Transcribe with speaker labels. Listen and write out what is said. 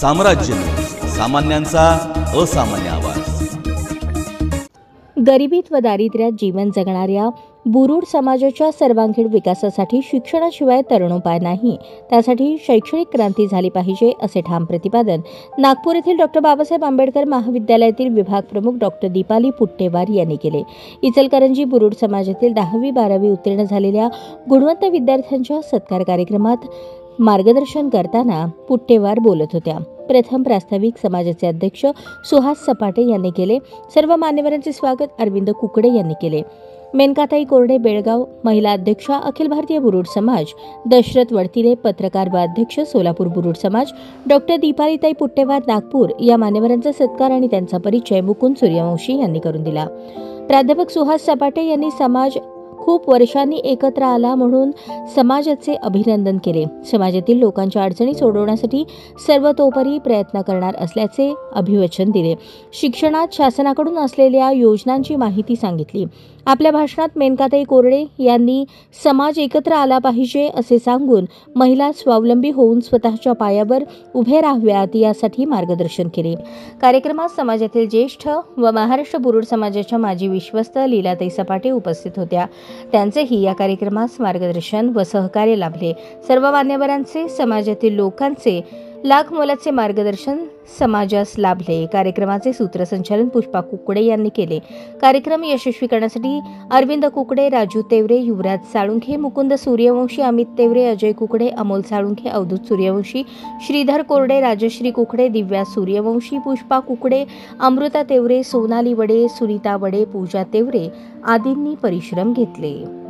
Speaker 1: साम्राज्य, सामान्यांचा असामान्य आवाज।
Speaker 2: गरिबीत व दारिद्र्यात जीवन जगणाऱ्या बुरुड समाजाच्या सर्वांगीण विकासासाठी शिक्षणाशिवाय तरणोपाय नाही, त्यासाठी शैक्षणिक क्रांती झाली पाहिजे, असे ठाम प्रतिपादन नागपूर येथील डॉ. बाबासाहेब आंबेडकर महाविद्यालयातील विभाग प्रमुख डॉ. दीपाली पुट्टेवार यांनी केले। इचलकरंजी बुरुड समाजातील 10वी-12वी उत्तीर्ण झालेल्या गुणवंत विद्यार्थ्यांच्या सत्कार कार्यक्रमात मार्गदर्शन करताना पुट्टेवार बोलत होत्या। प्रथम प्रास्ताविक समाजाचे अध्यक्ष सुहास सपाटे यांनी केले। सर्व मान्यवरांचे स्वागत अरविंद कुकडे यांनी केले। मेनकाताई कोरडे बेळगाव महिला अध्यक्षा अखिल भारतीय बुरुड समाज, दशरथ वडतिरे पत्रकार व अध्यक्ष सोलापूर बुरुड समाज, डॉ. दीपालीताई पुट्टेवार नागपूर या मान्यवरांचा सत्कार आणि त्यांचा परिचय मुकुंद सूर्यवंशी यांनी करून दिला। प्राध्यापक सुहास सपाटे यांनी समाज खूप वर्षांनी एकत्र आला म्हणून समाजाचे अभिनंदन केले। समाजातील लोकांच्या अडचणी सोडवण्यासाठी सर्वतोपरी प्रयत्न करणार असल्याचे अभिवचन दिले। शिक्षणात शासनाकडून असलेल्या योजनांची माहिती सांगितली। आपल्या भाषणात मेनकाताई कोरडे यांनी समाज एकत्र आला पाहिजे असे सांगून महिला स्वावलंबी होऊन स्वतःच्या पायावर उभे राहाव्यात यासाठी मार्गदर्शन केले। कार्यक्रमात समाजातील ज्येष्ठ व महाराष्ट्र बुरुड समाजाच्या माजी विश्वस्त लीलाताई सपाटे उपस्थित होत्या। त्यांचेही या कार्यक्रमास मार्गदर्शन व सहकार्य लाभले। सर्व मान्यवरांचे समाजातील लोकांचे लाख मोलाचे मार्गदर्शन समाजास लाभले। कार्यक्रमाचे सूत्रसंचालन पुष्पा कुकडे यांनी केले। कार्यक्रम यशस्वी करण्यासाठी अरविंद कुकडे, राजू तेवरे, युवराज साळुंखे, मुकुंद सूर्यवंशी, अमित तेवरे, अजय कुकडे, अमोल साळुंखे, अवधूत सूर्यवंशी, श्रीधर कोरडे, राजश्री कुकडे, दिव्या सूर्यवंशी, पुष्पा कुकडे, अमृता तेवरे, सोनाली वडे, सुनीता वडे, पूजा तेवरे आदींनी परिश्रम घेतले।